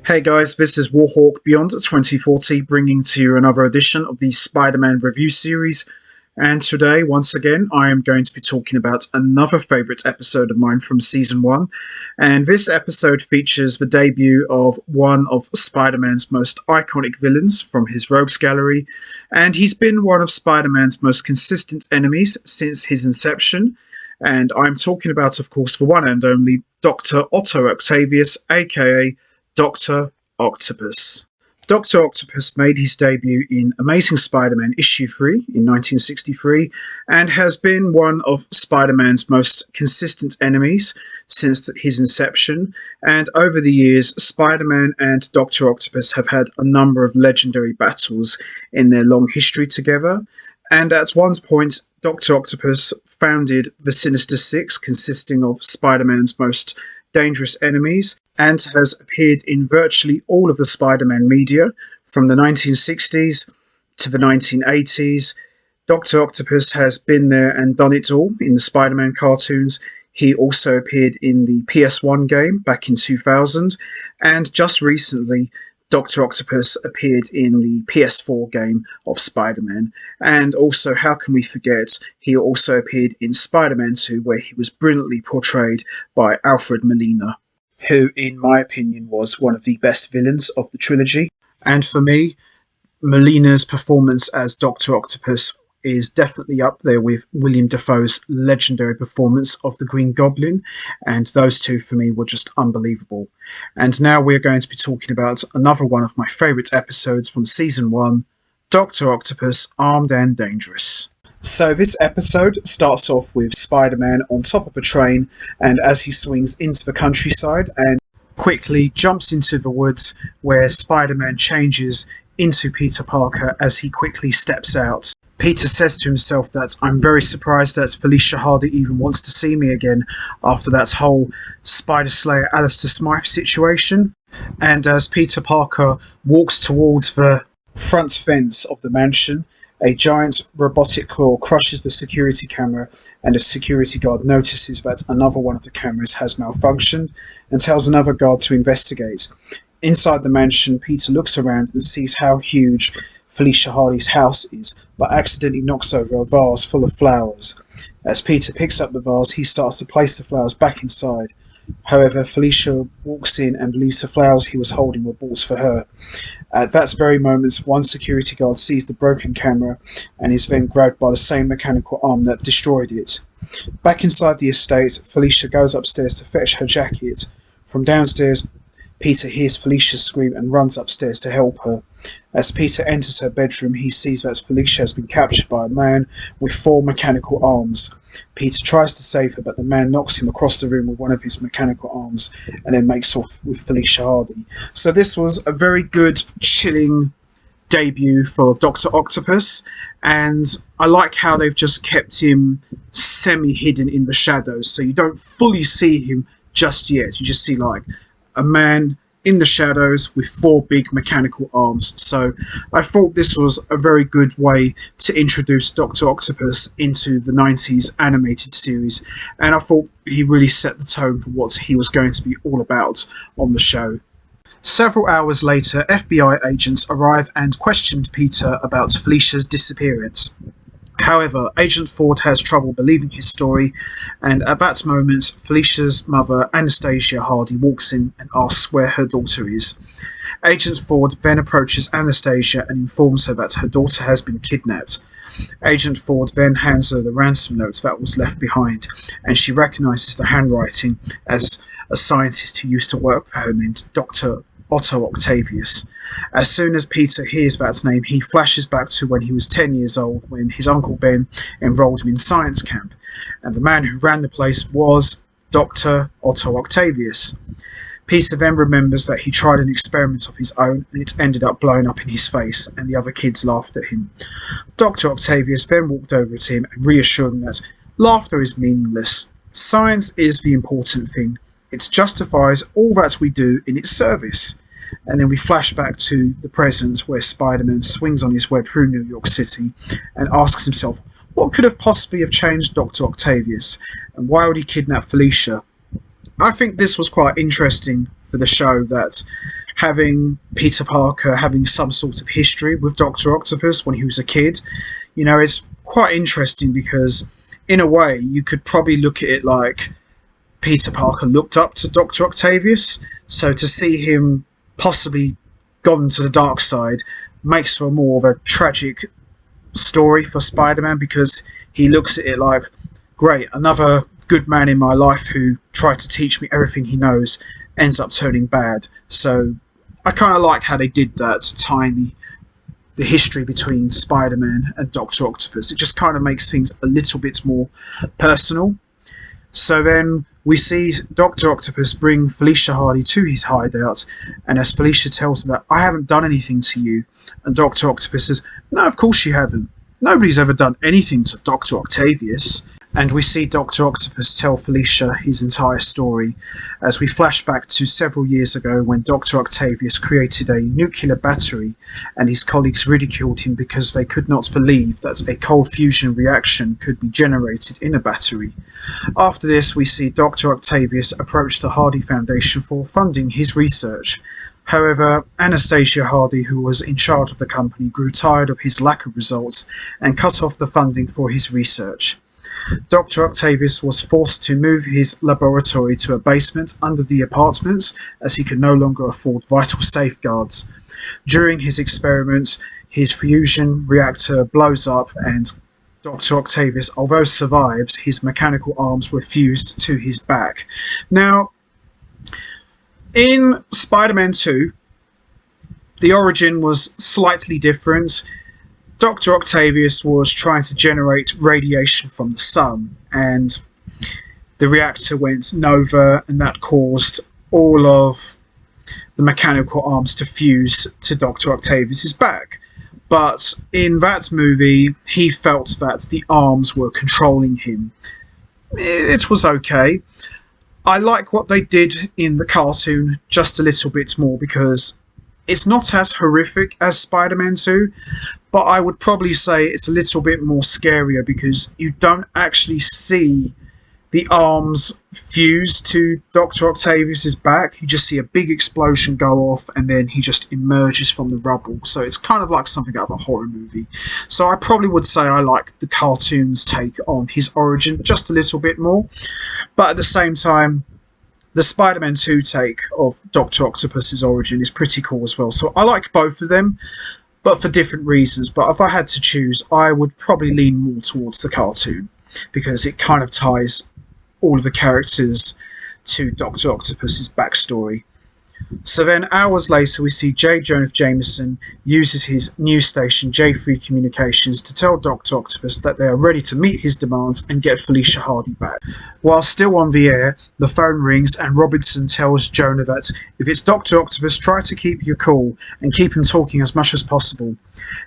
Hey guys, this is Warhawk Beyond 2040 bringing to you another edition of the Spider-Man review series. And today, once again, I am going to be talking about another favourite episode of mine from Season 1. And this episode features the debut of one of Spider-Man's most iconic villains from his rogues gallery. And he's been one of Spider-Man's most consistent enemies since his inception. And I'm talking about, of course, the one and only Dr. Otto Octavius, aka Dr. Octopus. Dr. Octopus made his debut in Amazing Spider-Man issue 3 in 1963 and has been one of Spider-Man's most consistent enemies since his inception. And over the years, Spider-Man and Dr. Octopus have had a number of legendary battles in their long history together. And at one point, Dr. Octopus founded the Sinister Six, consisting of Spider-Man's most dangerous enemies, and has appeared in virtually all of the Spider-Man media from the 1960s to the 1980s. Dr. Octopus has been there and done it all in the Spider-Man cartoons. He also appeared in the PS1 game back in 2000, and just recently Dr. Octopus appeared in the PS4 game of Spider-Man. And also, how can we forget, he also appeared in Spider-Man 2, where he was brilliantly portrayed by Alfred Molina, who, in my opinion, was one of the best villains of the trilogy. And for me, Molina's performance as Dr. Octopus is definitely up there with William Dafoe's legendary performance of the Green Goblin, and those two for me were just unbelievable. And now we're going to be talking about another one of my favourite episodes from Season 1, Dr. Octopus, Armed and Dangerous. So this episode starts off with Spider-Man on top of a train, and as he swings into the countryside and quickly jumps into the woods, where Spider-Man changes into Peter Parker as he quickly steps out. Peter says to himself that I'm very surprised that Felicia Hardy even wants to see me again after that whole Spider Slayer Alistair Smythe situation. And as Peter Parker walks towards the front fence of the mansion, a giant robotic claw crushes the security camera, and a security guard notices that another one of the cameras has malfunctioned and tells another guard to investigate. Inside the mansion, Peter looks around and sees how huge Felicia Hardy's house is, but accidentally knocks over a vase full of flowers. As Peter picks up the vase, he starts to place the flowers back inside. However, Felicia walks in and believes the flowers he was holding were bought for her. At that very moment, one security guard sees the broken camera and is then grabbed by the same mechanical arm that destroyed it. Back inside the estate, Felicia goes upstairs to fetch her jacket. From downstairs, Peter hears Felicia scream and runs upstairs to help her. As Peter enters her bedroom, he sees that Felicia has been captured by a man with 4 mechanical arms. Peter tries to save her, but the man knocks him across the room with one of his mechanical arms and then makes off with Felicia Hardy. So this was a very good, chilling debut for Dr. Octopus, and I like how they've just kept him semi-hidden in the shadows, so you don't fully see him just yet. You just see like a man in the shadows with 4 big mechanical arms. So I thought this was a very good way to introduce Dr. Octopus into the 90s animated series, and I thought he really set the tone for what he was going to be all about on the show. Several hours later, FBI agents arrive and questioned Peter about Felicia's disappearance. However, Agent Ford has trouble believing his story, and at that moment, Felicia's mother, Anastasia Hardy, walks in and asks where her daughter is. Agent Ford then approaches Anastasia and informs her that her daughter has been kidnapped. Agent Ford then hands her the ransom note that was left behind, and she recognises the handwriting as a scientist who used to work for her named Dr. Otto Octavius. As soon as Peter hears that name, he flashes back to when he was 10 years old, when his Uncle Ben enrolled him in science camp, and the man who ran the place was Dr. Otto Octavius. Peter then remembers that he tried an experiment of his own, and it ended up blowing up in his face, and the other kids laughed at him. Dr. Octavius then walked over to him and reassured him that laughter is meaningless. Science is the important thing. It justifies all that we do in its service. And then we flash back to the present, where Spider-Man swings on his web through New York City and asks himself, what could have possibly have changed Dr. Octavius, and why would he kidnap Felicia? I think this was quite interesting for the show, that having Peter Parker having some sort of history with Dr. Octopus when he was a kid. It's quite interesting because, in a way, you could probably look at it like Peter Parker looked up to Dr. Octavius. So to see him possibly gone to the dark side makes for more of a tragic story for Spider-Man, because he looks at it like, great, another good man in my life who tried to teach me everything he knows ends up turning bad. So I kind of like how they did that, tying the history between Spider-Man and Dr. Octopus. It just kind of makes things a little bit more personal. So then we see Dr. Octopus bring Felicia Hardy to his hideout, and as Felicia tells him that, I haven't done anything to you, and Dr. Octopus says, no, of course you haven't. Nobody's ever done anything to Dr. Octavius. And we see Dr. Octopus tell Felicia his entire story, as we flash back to several years ago when Dr. Octavius created a nuclear battery and his colleagues ridiculed him because they could not believe that a cold fusion reaction could be generated in a battery. After this, we see Dr. Octavius approach the Hardy Foundation for funding his research. However, Anastasia Hardy, who was in charge of the company, grew tired of his lack of results and cut off the funding for his research. Dr. Octavius was forced to move his laboratory to a basement under the apartments, as he could no longer afford vital safeguards. During his experiments, his fusion reactor blows up, and Dr. Octavius, although survives, his mechanical arms were fused to his back. Now, in Spider-Man 2, the origin was slightly different. Dr. Octavius was trying to generate radiation from the sun, and the reactor went nova, and that caused all of the mechanical arms to fuse to Dr. Octavius's back. But in that movie, he felt that the arms were controlling him. It was okay. I like what they did in the cartoon just a little bit more, because it's not as horrific as Spider-Man 2, but I would probably say it's a little bit more scarier because you don't actually see the arms fuse to Dr. Octavius's back. You just see a big explosion go off, and then he just emerges from the rubble. So it's kind of like something out of a horror movie. So I probably would say I like the cartoon's take on his origin just a little bit more. But at the same time, the Spider-Man 2 take of Dr. Octopus's origin is pretty cool as well. So I like both of them, but for different reasons. But if I had to choose, I would probably lean more towards the cartoon, because it kind of ties all of the characters to Dr. Octopus's backstory. So then, hours later, we see J. Jonah Jameson uses his news station, J3 Communications, to tell Dr. Octopus that they are ready to meet his demands and get Felicia Hardy back. While still on the air, the phone rings and Robinson tells Jonah that if it's Dr. Octopus, try to keep your cool and keep him talking as much as possible.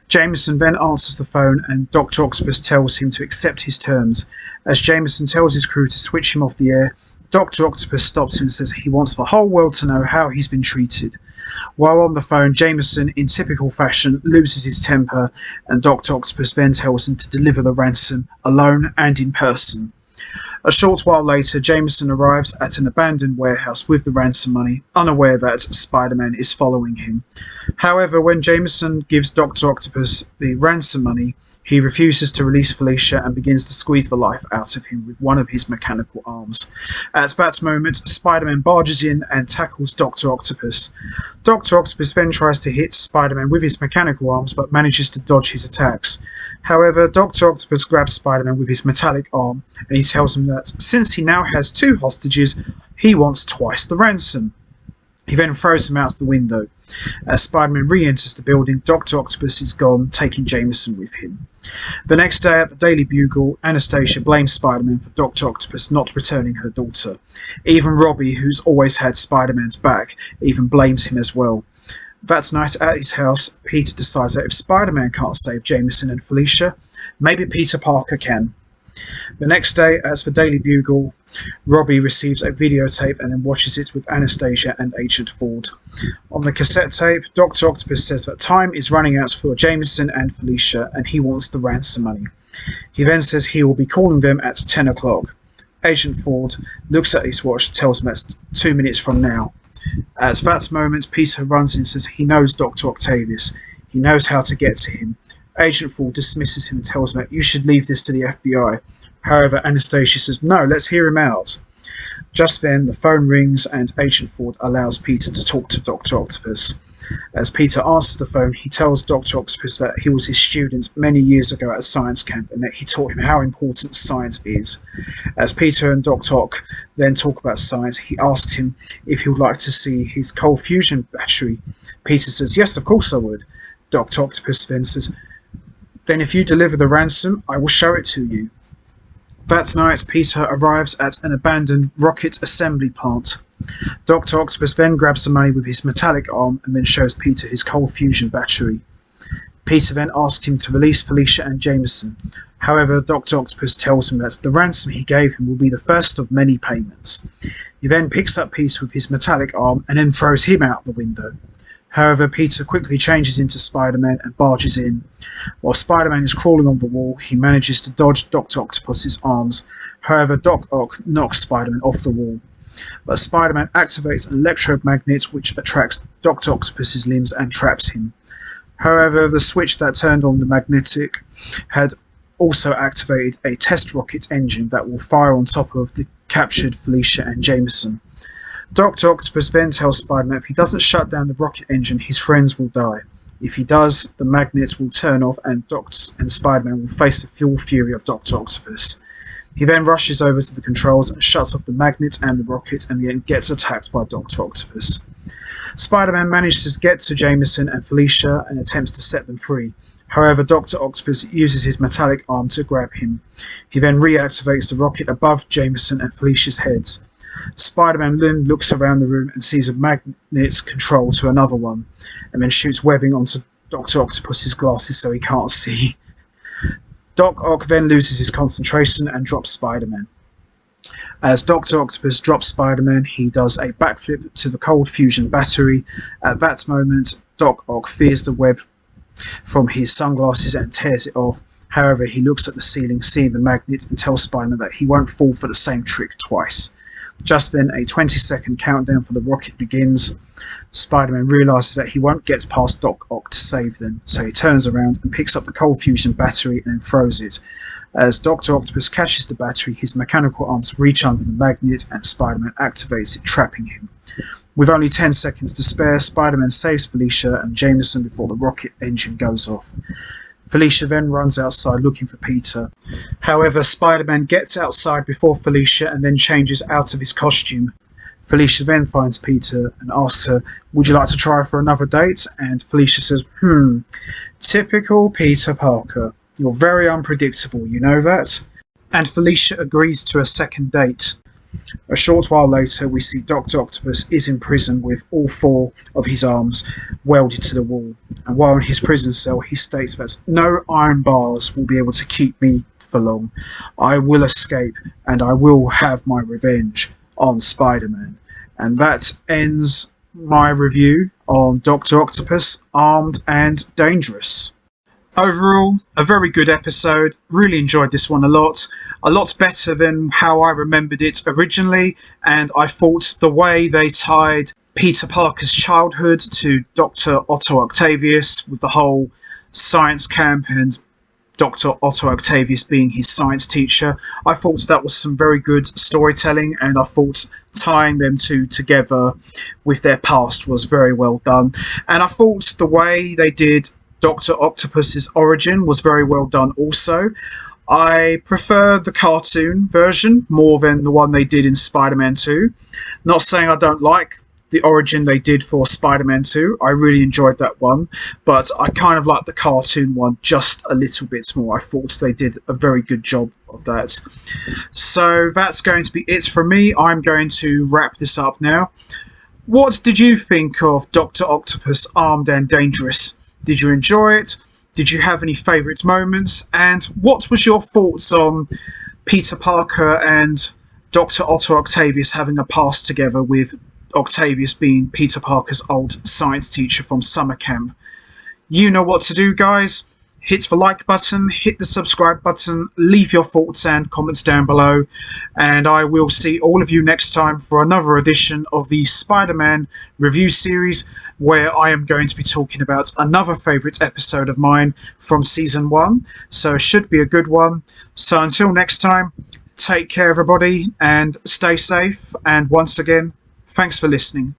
Jameson then answers the phone, and Dr. Octopus tells him to accept his terms. As Jameson tells his crew to switch him off the air, Dr. Octopus stops him and says he wants the whole world to know how he's been treated. While on the phone, Jameson, in typical fashion, loses his temper, and Dr. Octopus then tells him to deliver the ransom, alone and in person. A short while later, Jameson arrives at an abandoned warehouse with the ransom money, unaware that Spider-Man is following him. However, when Jameson gives Dr. Octopus the ransom money, he refuses to release Felicia and begins to squeeze the life out of him with one of his mechanical arms. At that moment, Spider-Man barges in and tackles Dr. Octopus. Dr. Octopus then tries to hit Spider-Man with his mechanical arms, but manages to dodge his attacks. However, Dr. Octopus grabs Spider-Man with his metallic arm, and he tells him that since he now has 2 hostages, he wants twice the ransom. He then throws him out the window. As Spider-Man re-enters the building, Dr. Octopus is gone, taking Jameson with him. The next day at the Daily Bugle, Anastasia blames Spider-Man for Dr. Octopus not returning her daughter. Even Robbie, who's always had Spider-Man's back, even blames him as well. That night at his house, Peter decides that if Spider-Man can't save Jameson and Felicia, maybe Peter Parker can. The next day, at the Daily Bugle, Robbie receives a videotape and then watches it with Anastasia and Agent Ford. On the cassette tape, Dr. Octopus says that time is running out for Jameson and Felicia, and he wants the ransom money. He then says he will be calling them at 10 o'clock. Agent Ford looks at his watch and tells him that's 2 minutes from now. At that moment, Peter runs in and says he knows Dr. Octavius. He knows how to get to him. Agent Ford dismisses him and tells him that you should leave this to the FBI. However, Anastasia says, no, let's hear him out. Just then, the phone rings and Agent Ford allows Peter to talk to Dr. Octopus. As Peter answers the phone, he tells Dr. Octopus that he was his student many years ago at a science camp and that he taught him how important science is. As Peter and Dr. Ock then talk about science, he asks him if he would like to see his cold fusion battery. Peter says, yes, of course I would. Dr. Octopus then says, then if you deliver the ransom, I will show it to you. That night, Peter arrives at an abandoned rocket assembly plant. Dr. Octopus then grabs the money with his metallic arm and then shows Peter his cold fusion battery. Peter then asks him to release Felicia and Jameson. However, Dr. Octopus tells him that the ransom he gave him will be the first of many payments. He then picks up Peter with his metallic arm and then throws him out the window. However, Peter quickly changes into Spider-Man and barges in. While Spider-Man is crawling on the wall, he manages to dodge Dr. Octopus's arms. However, Doc Ock knocks Spider-Man off the wall. But Spider-Man activates an electromagnet which attracts Dr. Octopus's limbs and traps him. However, the switch that turned on the magnetic had also activated a test rocket engine that will fire on top of the captured Felicia and Jameson. Dr. Octopus then tells Spider-Man if he doesn't shut down the rocket engine, his friends will die. If he does, the magnet will turn off and Spider-Man will face the full fury of Dr. Octopus. He then rushes over to the controls and shuts off the magnet and the rocket and then gets attacked by Dr. Octopus. Spider-Man manages to get to Jameson and Felicia and attempts to set them free. However, Dr. Octopus uses his metallic arm to grab him. He then reactivates the rocket above Jameson and Felicia's heads. Spider-Man then looks around the room and sees a magnet control to another one, and then shoots webbing onto Dr. Octopus's glasses so he can't see. Doc Ock then loses his concentration and drops Spider-Man. As Dr. Octopus drops Spider-Man, he does a backflip to the cold fusion battery. At that moment, Doc Ock fears the web from his sunglasses and tears it off. However, he looks at the ceiling, seeing the magnet, and tells Spider-Man that he won't fall for the same trick twice. Just then, a 20-second countdown for the rocket begins. Spider-Man realises that he won't get past Doc Ock to save them, so he turns around and picks up the cold fusion battery and then throws it. As Dr. Octopus catches the battery, his mechanical arms reach under the magnet and Spider-Man activates it, trapping him. With only 10 seconds to spare, Spider-Man saves Felicia and Jameson before the rocket engine goes off. Felicia then runs outside looking for Peter. However, Spider-Man gets outside before Felicia and then changes out of his costume. Felicia then finds Peter and asks her, would you like to try for another date? And Felicia says, typical Peter Parker. You're very unpredictable, you know that? And Felicia agrees to a second date. A short while later, we see Dr. Octopus is in prison with all 4 of his arms welded to the wall. And while in his prison cell, he states that no iron bars will be able to keep me for long. I will escape and I will have my revenge on Spider-Man. And that ends my review on Dr. Octopus, Armed and Dangerous. Overall, a very good episode. Really enjoyed this one a lot better than how I remembered it originally, and I thought the way they tied Peter Parker's childhood to Dr. Otto Octavius with the whole science camp and Dr. Otto Octavius being his science teacher, I thought that was some very good storytelling, and I thought tying them two together with their past was very well done. And I thought the way they did Dr. Octopus's origin was very well done also. I prefer the cartoon version more than the one they did in Spider-Man 2. Not saying I don't like the origin they did for Spider-Man 2. I really enjoyed that one, but I kind of like the cartoon one just a little bit more. I thought they did a very good job of that. So that's going to be it from me. I'm going to wrap this up now. What did you think of Dr. Octopus, Armed and Dangerous? Did you enjoy it? Did you have any favourite moments? And what was your thoughts on Peter Parker and Dr. Otto Octavius having a past together, with Octavius being Peter Parker's old science teacher from summer camp? You know what to do, guys. hit the like button, hit the subscribe button, leave your thoughts and comments down below, and I will see all of you next time for another edition of the Spider-Man review series, where I am going to be talking about another favourite episode of mine from Season 1, so it should be a good one. So until next time, take care everybody, and stay safe, and once again, thanks for listening.